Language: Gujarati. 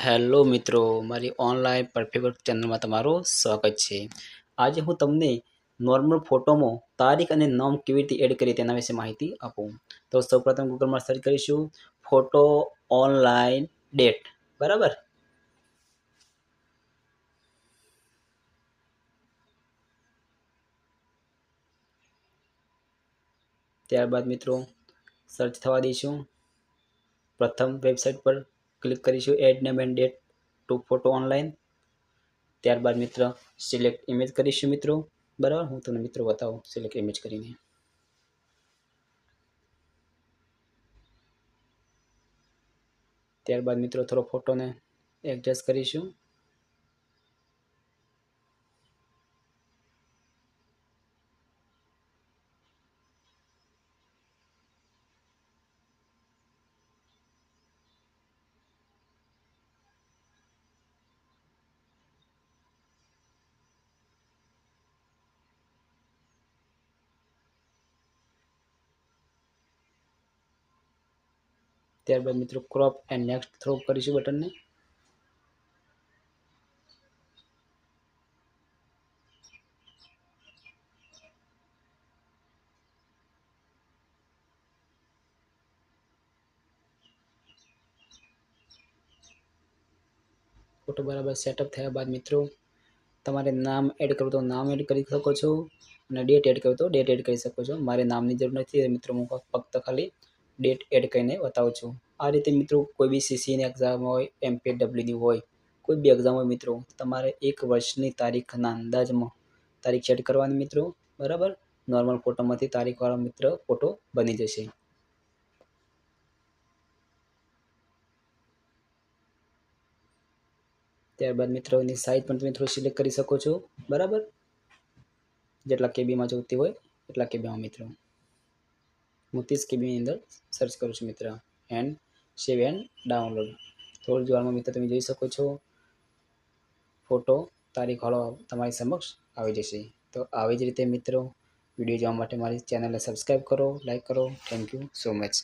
હેલો મિત્રો, મારી ઓનલાઈન પરફેક્ટ વર્ક ચેનલમાં તમારું સ્વાગત છે. આજે હું તમને નોર્મલ ફોટોમાં તારીખ અને નામ કેવી રીતે એડ કરીએ તેના વિશે માહિતી આપું. તો સૌપ્રથમ ગૂગલમાં સર્ચ કરીશું ફોટો ઓનલાઈન ડેટ, બરાબર. ત્યારબાદ મિત્રો સર્ચ થવા દઈશું. પ્રથમ વેબસાઇટ પર ક્લિક કરીશું add name and date to photo online. ત્યારબાદ મિત્ર સિલેક્ટ ઇમેજ કરીશું મિત્રો, બરાબર. હું તમને મિત્રો બતાવું સિલેક્ટ ઇમેજ કરીને. ત્યારબાદ મિત્રો થોડો ફોટોને એડજસ્ટ કરીશું. ત્યારબાદ મિત્રો ક્રોપ એન્ડ નેક્સ્ટ થ્રો કરીશું બટનને. ફોટો બરાબર સેટઅપ થયા બાદ મિત્રો તમારે નામ એડ કરવું તો નામ એડ કરી શકો છો અને ડેટ એડ કરવું તો ડેટ એડ કરી શકો છો. મારે નામની જરૂર નથી મિત્રો, હું ફક્ત ખાલી ડેટ એડ કરીને બતાવું છું. આ રીતે મિત્રો કોઈ બી સીસીની એક્ઝામ હોય, MPWની હોય, કોઈ બી એક્ઝામ હોય મિત્રો, તમારે 1 વર્ષની તારીખના અંદાજમાં તારીખ સેટ કરવાની મિત્રો, બરાબર. નોર્મલ ફોટોમાંથી તારીખવાળો મિત્ર ફોટો બની જશે. ત્યારબાદ મિત્રો એની સાઇઝ પણ તમે થોડું સિલેક્ટ કરી શકો છો, બરાબર. જેટલા કેબીમાં જોઈતી હોય એટલા કેબીમાં મિત્રો. હું 30 કેબીની અંદર સર્ચ કરું છું મિત્ર એન્ડ સેવ એન્ડ ડાઉનલોડ. થોડી જ વારમાં મિત્રો તમે જોઈ શકો છો ફોટો તારીખવાળો તમારી સમક્ષ આવી જશે. તો આવી જ રીતે મિત્રો વિડીયો જોવા માટે મારી ચેનલને સબસ્ક્રાઈબ કરો, લાઈક કરો. Thank you so much.